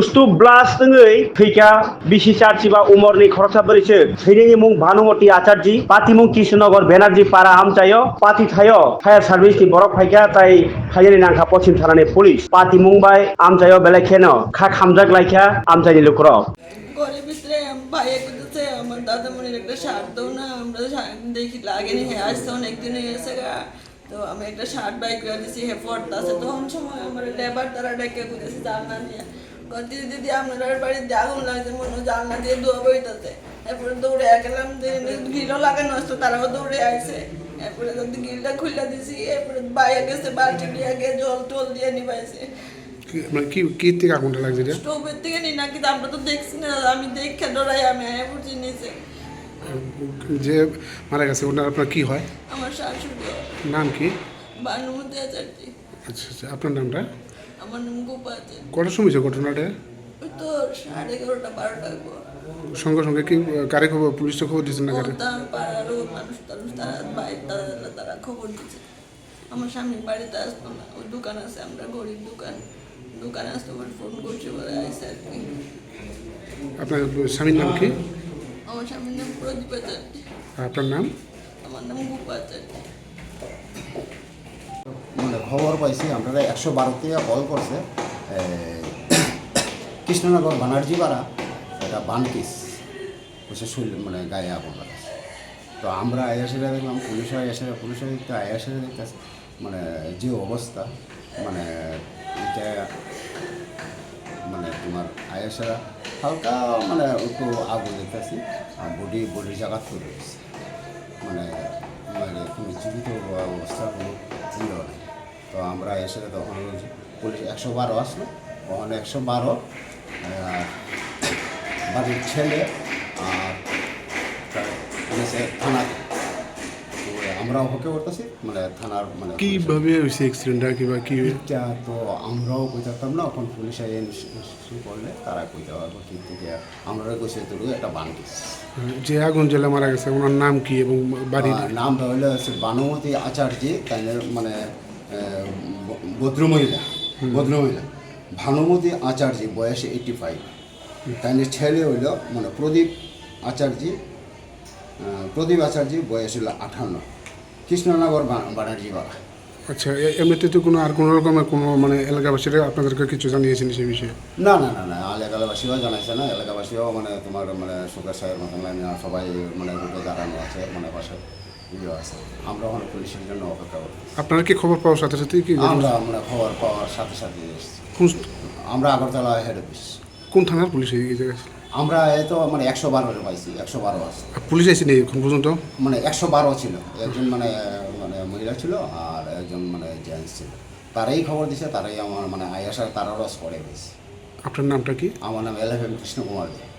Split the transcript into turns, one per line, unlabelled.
Stup blast Wngwi Khamwi Thwikha Kirima Umorni Khoroksa Barichwk Thwikha mung Bhanumati Acharji Pati mung Krishnanagar Banerjee Para Amchayo Pati thayo fire service ni borok phaika tai khayani nangkha pochim thanani police Pati mung bai amchayo belai kheno kha khamjak laikha amchaini lukrok
ঘরের ভিতরে ভাইয়া করতেছে আমার দাদামণির একটা shirt দাও না আমরা দেখি লাগেনি হ্যাঁ আসছে অনেকদিন হয়ে গেছে গা তো আমি একটা শার্ট বাই করে দিছি হ্যাঁ পড়তে আছে তখন সময় আমার লেবার দ্বারা ডেকে করেছি জানলা দিয়ে দিদি দিদি আপনার বাড়িতে আগুন লাগছে মনে হয় জানলা দিয়ে ধোয়া বইতেছে এরপরে দৌড়ে গেলাম গিলও লাগানো আসতো তারাও দৌড়ে আসছে এরপরে যদি গিলটা খুলে দিছি এরপরে বাইরে গেছে বালতি দিয়ে গিয়ে জল টল দিয়ে নিবাইছে
মানে কি থেকে আগুনটা লাগছে এটা
স্টোভের থেকে নি নাকি আমরা তো দেখছি না আমি দেখে ডরাই আমি আয়া পড়ছি নিচে
যে মারা গেছে ওনার আপনার কি হয়
আমার শাশুড়ি
নাম কি
বানুমতি আচার্য
আচ্ছা আচ্ছা আপনার নামটা
আমার নাম গোপাল
কটার সময় হয়েছে ঘটনাটা
ওই তো 11:30 12টার পর
সঙ্গে সঙ্গে কি কারে খবর পুলিশে খবর দিয়েছেন না কারে
তার পাড়ারও মানুষ তারা বাইরে তারা খবর দিচ্ছে আমার স্বামী বাড়িতে আসতো না ওই দোকান আছে আমরা গরিব দোকানে আসতো আমার ফোন করছে বলে আসছে আর কি
আপনার স্বামীর নাম কি
আমার স্বামীর নাম প্রদীপ আচার্য
আপনার নাম
আমার নাম গোপাল আচার্য
মানে খবর পাইছি আপনারা 112 থেকে কল করছে কৃষ্ণনগর বানার্জি পাড়া এটা বানকিস বসে মানে গায়ে আগুন লাগাচ্ছে তো আমরা আয়াসেরা দেখলাম পুলিশ দেখতে আয়াসেরা দেখতেছে মানে যে অবস্থা মানে এটা মানে তোমার আয়াসেরা হালকা মানে একটু আগুন দেখতেছি আর বডির জায়গা তৈরি হয়েছে মানে মানে কোনো জীবিত অবস্থা কোনো ইয়ে নেই তো আমরা এসে তখন পুলিশ 112 আসলো ওখানে 112 বাড়ির ছেলে আর পুলিশে থানা আমরাও হকে করতেছি মানে থানার মানে
কীভাবে হয়েছে অ্যাক্সিডেন্টটা কিংবা কী
এটা তো আমরাও কইতাম না এখন পুলিশ করলে তারা কইতে পারবো ঠিক থেকে আমরা কইছি তো একটা বানকিস
যে আগুন জ্বালা মারা গেছে ওনার নাম কি এবং বাড়ির
নামটা হলো বানুমতি আচার্য তাই মানে ভদ্রমহিলা ভানুমতি আচার্য বয়স 85 তাই ছেলে হইল মানে প্রদীপ আচার্য বয়স হলো 58 কৃষ্ণনগর বানার্জি পাড়া
আচ্ছা এমনিতে তো কোনো আর কোনো রকমের কোনো মানে এলাকাবাসীরা আপনাদেরকে কিছু জানিয়েছেন সেই বিষয়ে
না এলাকাবাসীও জানাইছে না এলাকাবাসীও মানে তোমার মানে সুখের সাহের মতন সবাই মানে রুটে দাঁড়ানো আছে মানে পাশে ইয়ে আছে আমরা ওখানে পুলিশের জন্য অপেক্ষা করি
আপনারা কি খবর পাওয়ার সাথে সাথে কি
আমরা খবর পাওয়ার সাথে সাথে এসেছি আমরা আগরতলা হেড অফিস
কোন থানার পুলিশ এই জায়গায়
আমরা তো মানে 112 পাইছি 112 আছে
পুলিশ আসেনি এখন পর্যন্ত
মানে 112 ছিল একজন মানে মহিলা ছিল আর একজন মানে জেন্টস ছিল তারাই খবর দিছে তারাই আমার মানে আয়াসার তারারও করে হয়েছে
আপনার নামটা কি
আমার নাম LFM কৃষ্ণ কুমার।